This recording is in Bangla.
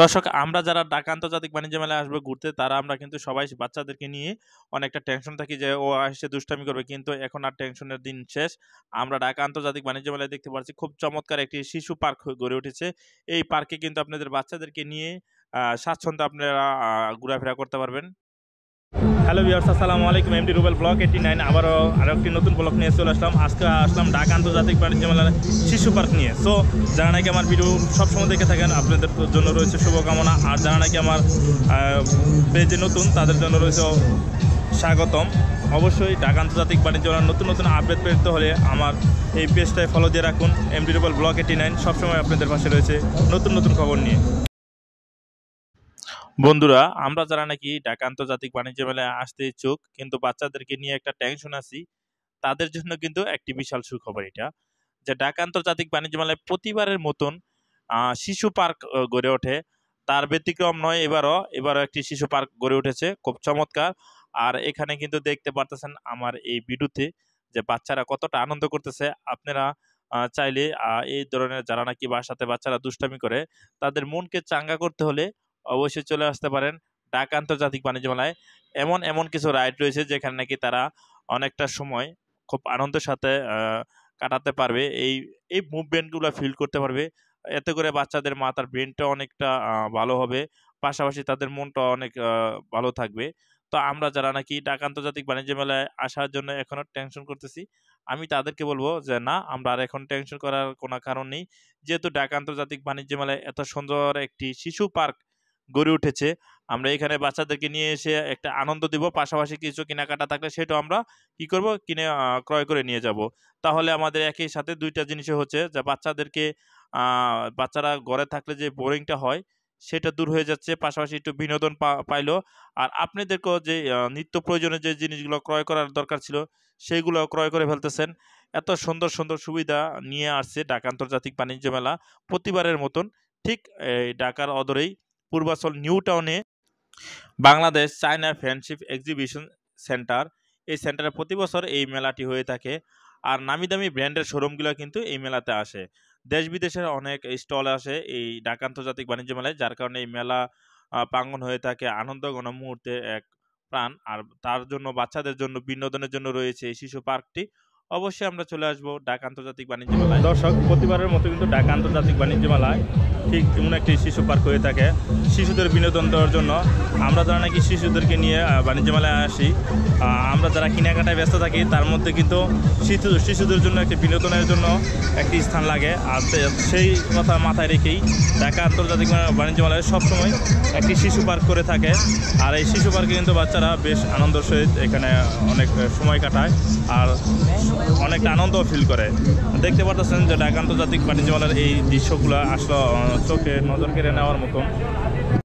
দর্শক, আমরা যারা ঢাকা আন্তর্জাতিক বাণিজ্য মেলায় আসবো ঘুরতে, তারা আমরা কিন্তু সবাই বাচ্চাদেরকে নিয়ে অনেকটা টেনশন থাকি যে ও এসে দুষ্টামি করবে। কিন্তু এখন আর টেনশনের দিন শেষ। আমরা ঢাকা আন্তর্জাতিক বাণিজ্য মেলায় দেখতে পাচ্ছি খুব চমৎকার একটি শিশু পার্ক গড়ে উঠেছে। এই পার্কে কিন্তু আপনাদের বাচ্চাদেরকে নিয়ে স্বাচ্ছন্দ্যে আপনারা ঘোরাফেরা করতে পারবেন। হ্যালো ভিউয়ার্স, আসসালামু আলাইকুম। এমডি রুবেল ব্লগ 89 আবারও আরও একটি নতুন ব্লগ নিয়ে চলে আসলাম। আজকে আসলাম ঢাকা আন্তর্জাতিক বাণিজ্য মেলার শিশু পার্ক নিয়ে। সো যারা নাকি আমার ভিডিও সবসময় দেখে থাকেন, আপনাদের জন্য রয়েছে শুভকামনা। আর যারা নাকি আমার পেজে নতুন, তাদের জন্য রয়েছে স্বাগতম। অবশ্যই ঢাকা আন্তর্জাতিক বাণিজ্য মেলার নতুন নতুন আপডেট পেতে হলে আমার এই পেজটায় ফলো দিয়ে রাখুন। এমডি রুবেল ব্লগ 89 সবসময় আপনাদের পাশে রয়েছে নতুন নতুন খবর নিয়ে। বন্ধুরা, আমরা যারা নাকি ঢাকা আন্তর্জাতিক বাণিজ্য মেলায় আসতে ইচ্ছুক কিন্তু বাচ্চাদেরকে নিয়ে একটা টেনশন আছি, তাদের জন্য কিন্তু একটি বিশাল সুখবর এটা, যে ঢাকা আন্তর্জাতিক বাণিজ্য মেলায় প্রতিবারের মতন শিশু পার্ক গড়ে ওঠে। তার ব্যতিক্রম নয়, এবারও একটি শিশু পার্ক গড়ে উঠেছে, খুব চমৎকার। আর এখানে কিন্তু দেখতে পারতেছেন আমার এই ভিডিওতে যে বাচ্চারা কতটা আনন্দ করতেছে। আপনারা চাইলে এই ধরনের যারা নাকি বাসাতে বাচ্চারা দুষ্টামি করে, তাদের মনকে চাঙ্গা করতে হলে অবশ্যই চলে আসতে পারেন ঢাকা আন্তর্জাতিক বাণিজ্য মেলায়। এমন এমন কিছু রাইড রয়েছে যেখানে নাকি তারা অনেকটা সময় খুব আনন্দের সাথে কাটাতে পারবে, এই এই মুভমেন্টগুলো ফিল করতে পারবে। এতে করে বাচ্চাদের মাথার ব্রেনটা অনেকটা ভালো হবে, পাশাপাশি তাদের মনটা অনেক ভালো থাকবে। তো আমরা যারা নাকি ঢাকা আন্তর্জাতিক বাণিজ্য মেলায় আসার জন্য এখনো টেনশন করতেছি, আমি তাদেরকে বলবো যে না, আমরা আর এখন টেনশন করার কোনো কারণ নেই। যেহেতু ঢাকা আন্তর্জাতিক বাণিজ্য মেলায় এত সুন্দর একটি শিশু পার্ক গড়ে উঠেছে, আমরা এখানে বাচ্চাদেরকে নিয়ে এসে একটা আনন্দ দিব, পাশাপাশি কিছু কেনাকাটা থাকলে সেটাও আমরা কি করব, কিনে ক্রয় করে নিয়ে যাব। তাহলে আমাদের একই সাথে দুইটা জিনিসই হচ্ছে, যে বাচ্চারা ঘরে থাকলে যে বোরিংটা হয় সেটা দূর হয়ে যাচ্ছে, পাশাপাশি একটু বিনোদন পাইলো। আর আপনাদেরকেও যে নিত্য প্রয়োজনীয় যে জিনিসগুলো ক্রয় করার দরকার ছিল সেইগুলো ক্রয় করে ফেলতেছেন। এত সুন্দর সুন্দর সুবিধা নিয়ে আসছে ঢাকা আন্তর্জাতিক বাণিজ্য মেলা প্রতিবারের মতন। ঠিক এই ঢাকার অদূরেই পূর্বাচল নিউ টাউনে Bangladesh China friendship exhibition centre, এই সেন্টারে প্রতি বছর এই মেলাটি হয়ে থাকে। আর নামি দামি ব্র্যান্ডের শোরুমগুলো কিন্তু এই মেলাতে আসে। দেশ বিদেশের অনেক স্টল আসে এই ঢাকা আন্তর্জাতিক বাণিজ্য মেলায়, যার কারণে এই মেলা প্রাঙ্গণ হয়ে থাকে আনন্দ ঘন মুহূর্তে এক প্রাণ। আর তার জন্য বাচ্চাদের জন্য বিনোদনের জন্য রয়েছে এই শিশু পার্কটি। অবশ্যই আমরা চলে আসবো ঢাকা আন্তর্জাতিক বাণিজ্য মেলায়। দর্শক, প্রতিবারের মতো কিন্তু ঢাকা আন্তর্জাতিক বাণিজ্য মেলায় ঠিক এমন একটি শিশু পার্ক হয়ে থাকে শিশুদের বিনোদন দেওয়ার জন্য। আমরা যারা নাকি শিশুদেরকে নিয়ে বাণিজ্য মেলায় আসি, আমরা যারা কেনাকাটায় ব্যস্ত থাকি, তার মধ্যে কিন্তু শিশুদের জন্য একটি বিনোদনের জন্য একটি স্থান লাগে। আর সেই কথা মাথায় রেখেই ঢাকা আন্তর্জাতিক বাণিজ্য মেলায় সবসময় একটি শিশু পার্ক করে থাকে। আর এই শিশু পার্কে কিন্তু বাচ্চারা বেশ আনন্দের সহিত এখানে অনেক সময় কাটায় আর অনেকটা আনন্দও ফিল করে। দেখতে পারতেছেন যে ঢাকা আন্তর্জাতিক বাণিজ্য মেলার এই দৃশ্যগুলো আসলে চোখে নজর কেড়ে নেওয়ার মতন।